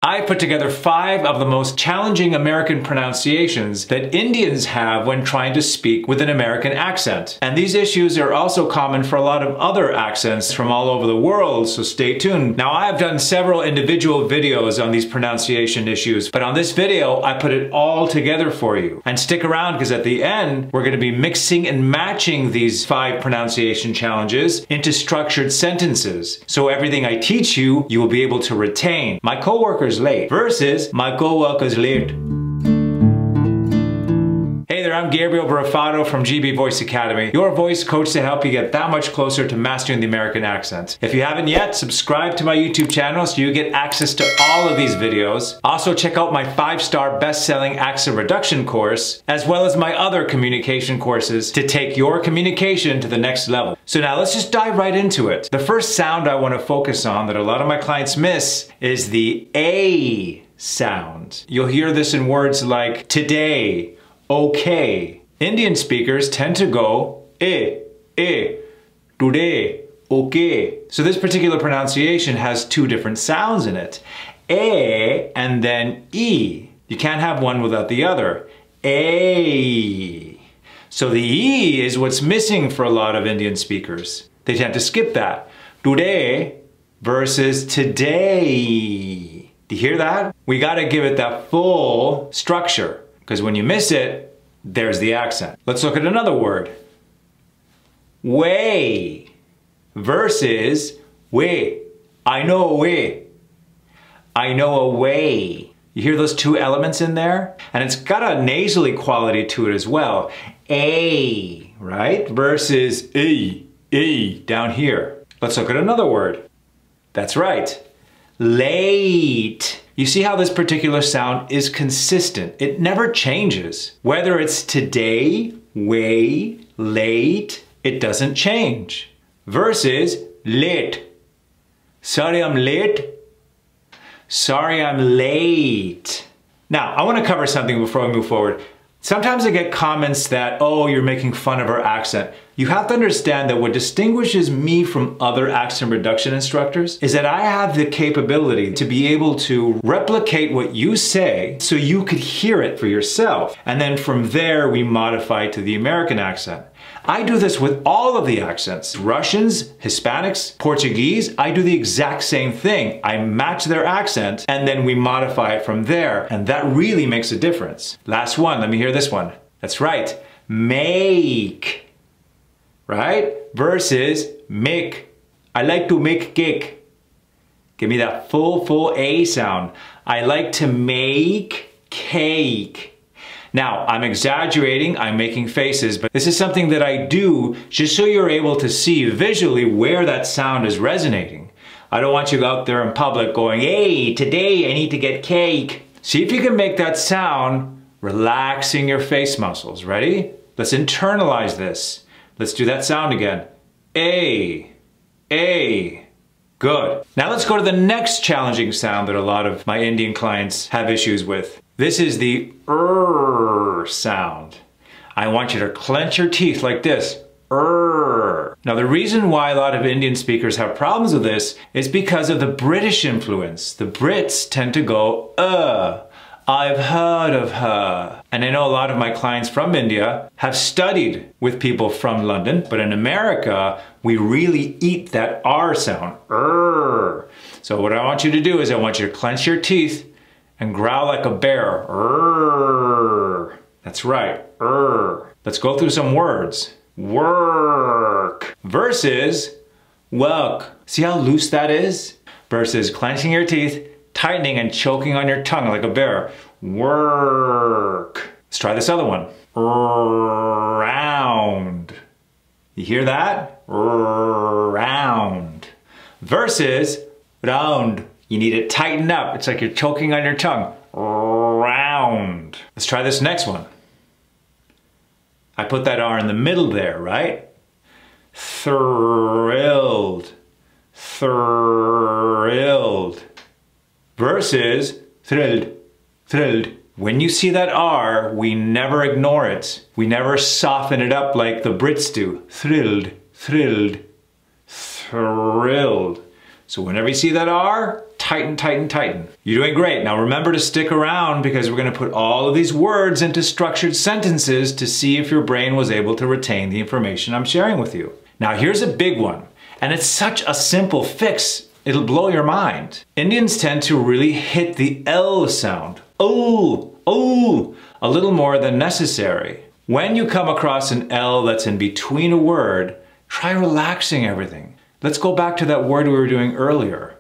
I put together 5 of the most challenging American pronunciations that Indians have when trying to speak with an American accent. And these issues are also common for a lot of other accents from all over the world, so stay tuned. Now, I have done several individual videos on these pronunciation issues, but on this video, I put it all together for you. And stick around, because at the end, we're going to be mixing and matching these 5 pronunciation challenges into structured sentences. So everything I teach you, you will be able to retain. My coworker's late versus my coworker's late. Hey there, I'm Gabriel Barafato from GB Voice Academy, your voice coach to help you get that much closer to mastering the American accent. If you haven't yet, subscribe to my YouTube channel so you get access to all of these videos. Also, check out my 5-star best-selling accent reduction course, as well as my other communication courses to take your communication to the next level. So now let's just dive right into it. The first sound I want to focus on that a lot of my clients miss is the A sound. You'll hear this in words like today, okay. Indian speakers tend to go today, okay. So this particular pronunciation has 2 different sounds in it. A and then E. You can't have one without the other. A. So the E is what's missing for a lot of Indian speakers. They tend to skip that. Today versus today. Do you hear that? We gotta give it that full structure, because when you miss it, there's the accent. Let's look at another word. Way versus way. I know a way. I know a way. You hear those 2 elements in there? And it's got a nasally quality to it as well. A, right? Versus A, down here. Let's look at another word. That's right. Late. You see how this particular sound is consistent. It never changes. Whether it's today, way, late, it doesn't change. Versus late. Sorry, I'm late. Sorry, I'm late. Now, I want to cover something before we move forward. Sometimes I get comments that, oh, you're making fun of our accent. You have to understand that what distinguishes me from other accent reduction instructors is that I have the capability to be able to replicate what you say so you could hear it for yourself. And then from there, we modify it to the American accent. I do this with all of the accents. Russians, Hispanics, Portuguese, I do the exact same thing. I match their accent and then we modify it from there. And that really makes a difference. Last one, let me hear this one. That's right, make, right? Versus make. I like to make cake. Give me that full A sound. I like to make cake. Now, I'm exaggerating, I'm making faces, but this is something that I do just so you're able to see visually where that sound is resonating. I don't want you out there in public going, hey, today I need to get cake. See if you can make that sound relaxing your face muscles. Ready? Let's internalize this. Let's do that sound again. A. Good. Now let's go to the next challenging sound that a lot of my Indian clients have issues with. This is the sound. I want you to clench your teeth like this. Now the reason why a lot of Indian speakers have problems with this is because of the British influence. The Brits tend to go, I've heard of her. And I know a lot of my clients from India have studied with people from London, but in America, we really eat that R sound. So what I want you to do is I want you to clench your teeth and growl like a bear. That's right. Let's go through some words. Work versus work. See how loose that is? Versus clenching your teeth, tightening and choking on your tongue like a bear. Work. Let's try this other one. Round. You hear that? Round. Versus round. You need it tightened up. It's like you're choking on your tongue. Round. Let's try this next one. I put that R in the middle there, right? Thrilled. Thrilled. Versus thrilled. Thrilled. When you see that R, we never ignore it. We never soften it up like the Brits do. Thrilled. Thrilled. Thrilled. So whenever you see that R, tighten, tighten, tighten. You're doing great. Now remember to stick around because we're going to put all of these words into structured sentences to see if your brain was able to retain the information I'm sharing with you. Now here's a big one, and it's such a simple fix, it'll blow your mind. Indians tend to really hit the L sound. Oh, oh, a little more than necessary. When you come across an L that's in between a word, try relaxing everything. Let's go back to that word we were doing earlier.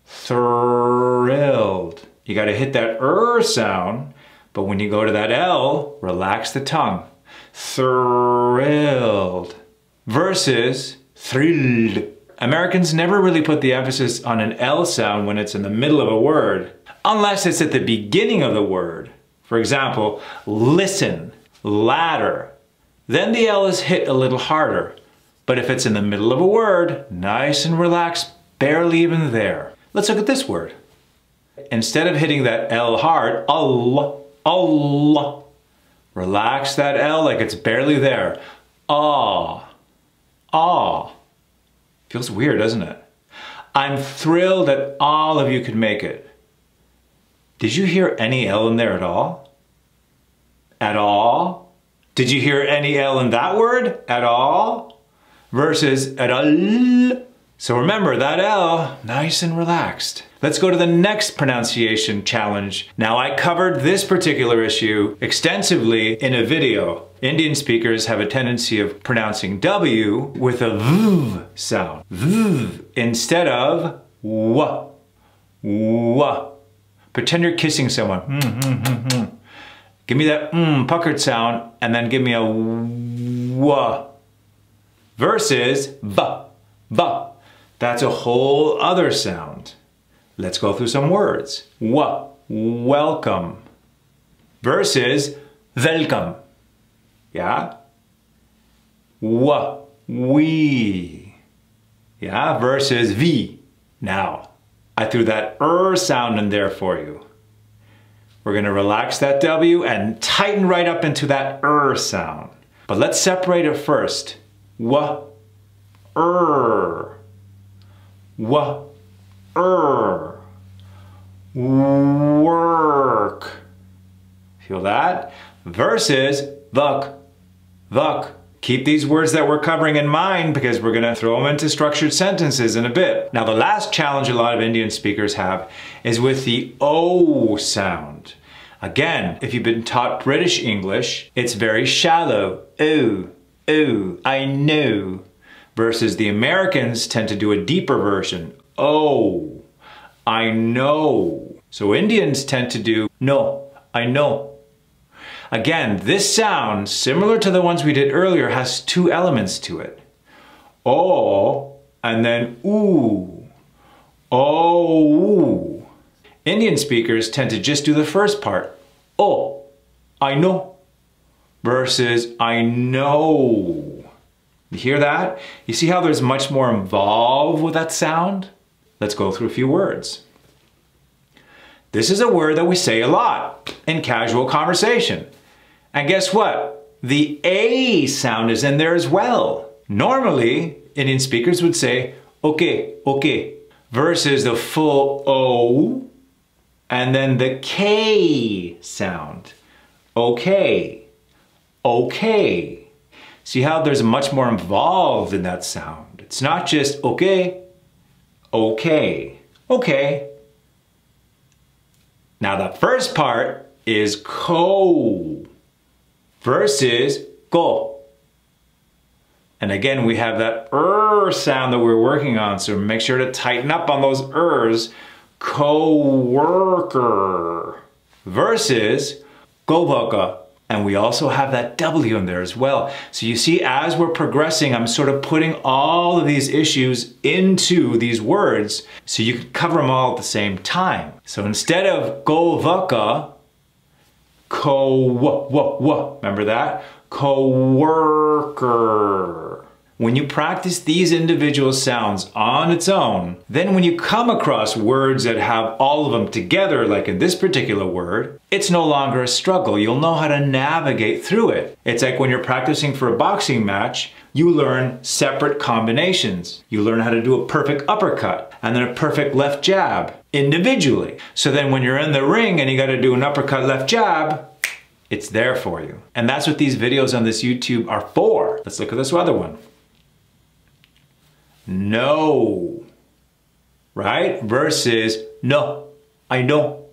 Thrilled. You got to hit that sound, but when you go to that L, relax the tongue. Thrilled. Versus thrilled. Americans never really put the emphasis on an L sound when it's in the middle of a word, unless it's at the beginning of the word. For example, listen, ladder. Then the L is hit a little harder. But if it's in the middle of a word, nice and relaxed, barely even there. Let's look at this word. Instead of hitting that L hard, Allah, relax that L like it's barely there. Ah, ah. Feels weird, doesn't it? I'm thrilled that all of you could make it. Did you hear any L in there at all? At all? Did you hear any L in that word? At all? Versus at all. So remember that L, nice and relaxed. Let's go to the next pronunciation challenge. Now I covered this particular issue extensively in a video. Indian speakers have a tendency of pronouncing W with a V sound. V instead of W. W. Pretend you're kissing someone. Give me that puckered sound and then give me a W. Versus B. B. That's a whole other sound. Let's go through some words. Welcome. Versus welcome. Yeah? We. Yeah? Versus we. Now, I threw that sound in there for you. We're going to relax that W and tighten right up into that sound. But let's separate it first. Work. Feel that? Versus vuck. Keep these words that we're covering in mind because we're going to throw them into structured sentences in a bit. Now the last challenge a lot of Indian speakers have is with the O sound. Again, if you've been taught British English, it's very shallow. Oh, I know. Versus the Americans tend to do a deeper version. Oh, I know. So Indians tend to do no, I know. Again, this sound, similar to the ones we did earlier, has two elements to it. Oh, and then ooh. Oh. Indian speakers tend to just do the first part. Oh, I know. Versus I know. You hear that? You see how there's much more involved with that sound? Let's go through a few words. This is a word that we say a lot in casual conversation. And guess what? The A sound is in there as well. Normally, Indian speakers would say, okay, versus the full O and then the K sound. Okay. See how there's much more involved in that sound. It's not just okay. Now the first part is ko versus go. And again, we have that sound that we're working on, so make sure to tighten up on those Co-worker versus go-voka. And we also have that W in there as well. So you see, as we're progressing, I'm sort of putting all of these issues into these words so you can cover them all at the same time. So instead of go-voka, remember that? Co-worker. When you practice these individual sounds on its own, then when you come across words that have all of them together, like in this particular word, it's no longer a struggle. You'll know how to navigate through it. It's like when you're practicing for a boxing match, you learn separate combinations. You learn how to do a perfect uppercut and then a perfect left jab. individually. So then when you're in the ring and you got to do an uppercut left jab, it's there for you. And that's what these videos on this YouTube are for. Let's look at this other one. No, right? Versus no, I know.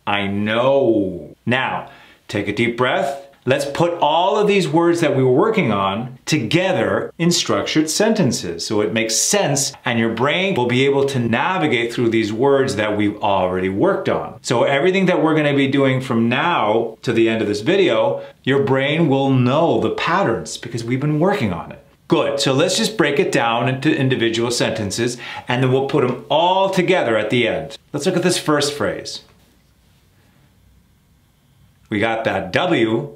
I know. Now, take a deep breath. Let's put all of these words that we were working on together in structured sentences so it makes sense and your brain will be able to navigate through these words that we've already worked on. So everything that we're going to be doing from now to the end of this video, your brain will know the patterns because we've been working on it. Good, so let's just break it down into individual sentences and then we'll put them all together at the end. Let's look at this first phrase. We got that W,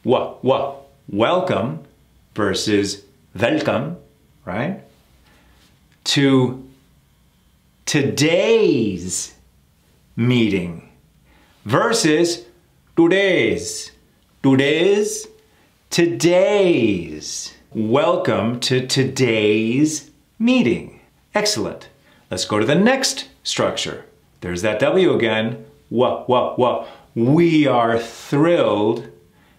welcome, versus welcome, right? To today's meeting versus today's. Welcome to today's meeting. Excellent. Let's go to the next structure. There's that W again. We are thrilled.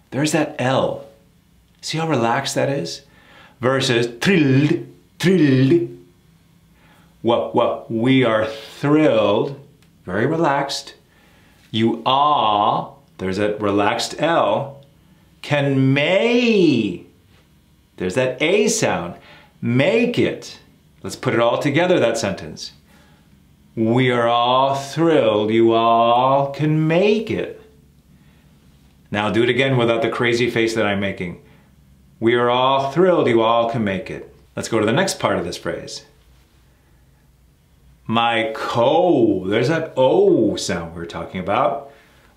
There's that L. See how relaxed that is? Versus thrilled. We are thrilled. Very relaxed. You are, there's that relaxed L. Can may. There's that A sound. Make it. Let's put it all together, that sentence. We are all thrilled. You all can make it. Now do it again without the crazy face that I'm making. We are all thrilled. You all can make it. Let's go to the next part of this phrase. There's that O sound we were talking about.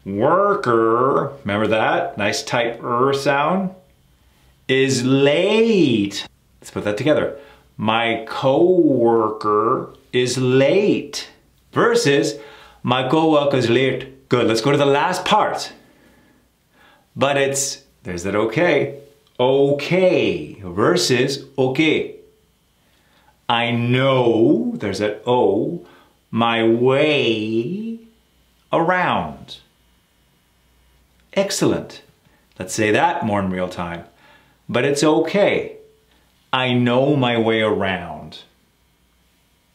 Worker, remember that? Nice tight sound. Is late. Let's put that together. My coworker is late. Versus my coworker is late. Good, let's go to the last part. But there's that okay. Okay versus okay. I know, there's that O, my way around. Excellent. Let's say that more in real time. But it's okay. I know my way around.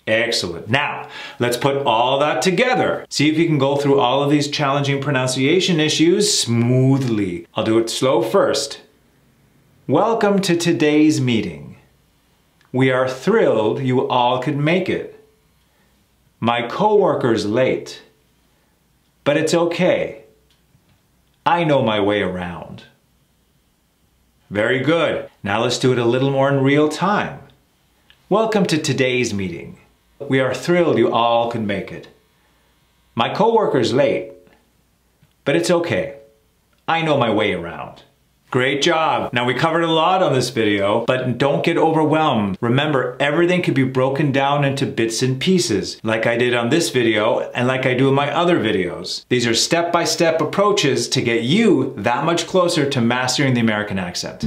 Excellent. Now, let's put all that together. See if you can go through all of these challenging pronunciation issues smoothly. I'll do it slow first. Welcome to today's meeting. We are thrilled you all could make it. My coworker's late, but it's okay. I know my way around. Very good. Now let's do it a little more in real time. Welcome to today's meeting. We are thrilled you all could make it. My coworker's late, but it's okay. I know my way around. Great job. Now we covered a lot on this video, but don't get overwhelmed. Remember, everything can be broken down into bits and pieces, like I did on this video and like I do in my other videos. These are step-by-step approaches to get you that much closer to mastering the American accent.